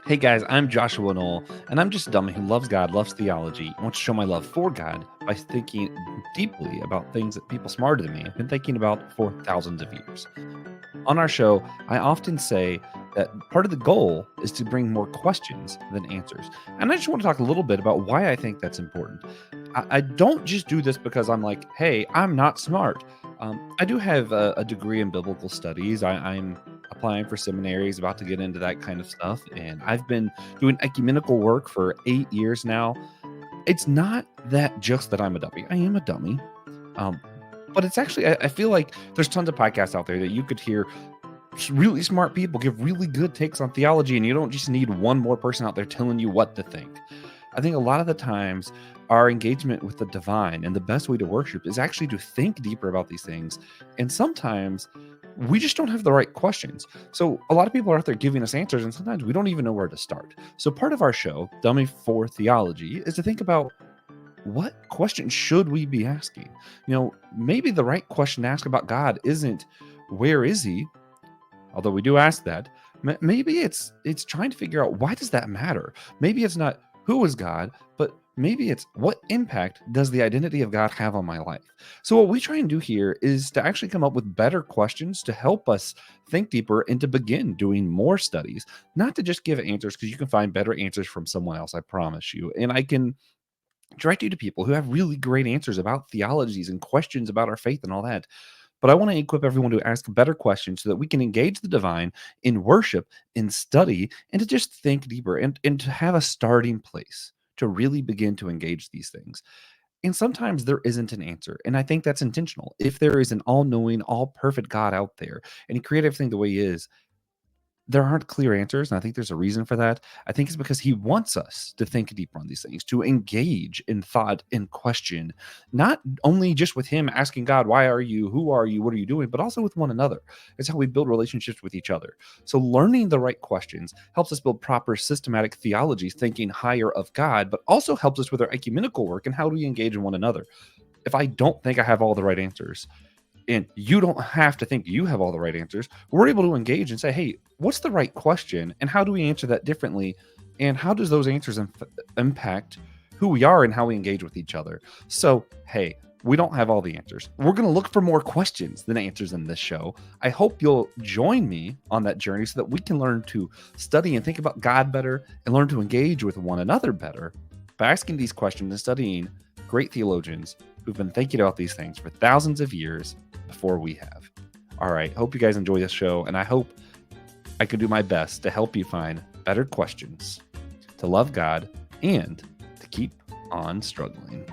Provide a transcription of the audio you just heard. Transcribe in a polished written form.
Hey guys, I'm Joshua Noel, and I'm just a dummy who loves God, loves theology, and wants to show my love for God by thinking deeply about things that people smarter than me have been thinking about for thousands of years. On our show, I often say that part of the goal is to bring more questions than answers. And I just want to talk a little bit about why I think that's important. I don't just do this because I'm like, hey, I'm not smart. I do have a degree in biblical studies. I'm applying for seminaries, about to get into that kind of stuff. And I've been doing ecumenical work for 8 years now. It's not that just that I'm a dummy. I am a dummy. Um, but it's actually, I feel like there's tons of podcasts out there that you could hear really smart people give really good takes on theology, and you don't just need one more person out there telling you what to think. I think a lot of the times our engagement with the divine and the best way to worship is actually to think deeper about these things. And sometimes we just don't have the right questions. So a lot of people are out there giving us answers, and sometimes we don't even know where to start. So part of our show, Dummy for Theology, is to think about what question should we be asking? Maybe the right question to ask about God isn't where is he? Although we do ask that. Maybe it's trying to figure out, why does that matter? Maybe it's not who is God, but maybe it's, what impact does the identity of God have on my life? So what we try and do here is to actually come up with better questions to help us think deeper and to begin doing more studies, not to just give answers, because you can find better answers from someone else, I promise you. And I can direct you to people who have really great answers about theologies and questions about our faith and all that. But I want to equip everyone to ask better questions so that we can engage the divine in worship, in study, and to just think deeper, and to have a starting place to really begin to engage these things. And sometimes there isn't an answer. And I think that's intentional. If there is an all knowing, all perfect God out there and he created everything the way he is, there aren't clear answers, and I think there's a reason for that. I think it's because he wants us to think deeper on these things, to engage in thought and question, not only just with him asking God, why are you, who are you, what are you doing, but also with one another. It's how we build relationships with each other. So learning the right questions helps us build proper systematic theologies, thinking higher of God, but also helps us with our ecumenical work and how do we engage in one another. If I don't think I have all the right answers, and you don't have to think you have all the right answers, we're able to engage and say, hey, what's the right question? And how do we answer that differently? And how does those answers impact who we are and how we engage with each other? So, hey, we don't have all the answers. We're going to look for more questions than answers in this show. I hope you'll join me on that journey so that we can learn to study and think about God better and learn to engage with one another better by asking these questions and studying great theologians who've been thinking about these things for thousands of years before we have. All right. Hope you guys enjoy this show, and I hope I can do my best to help you find better questions to love God and to keep on struggling.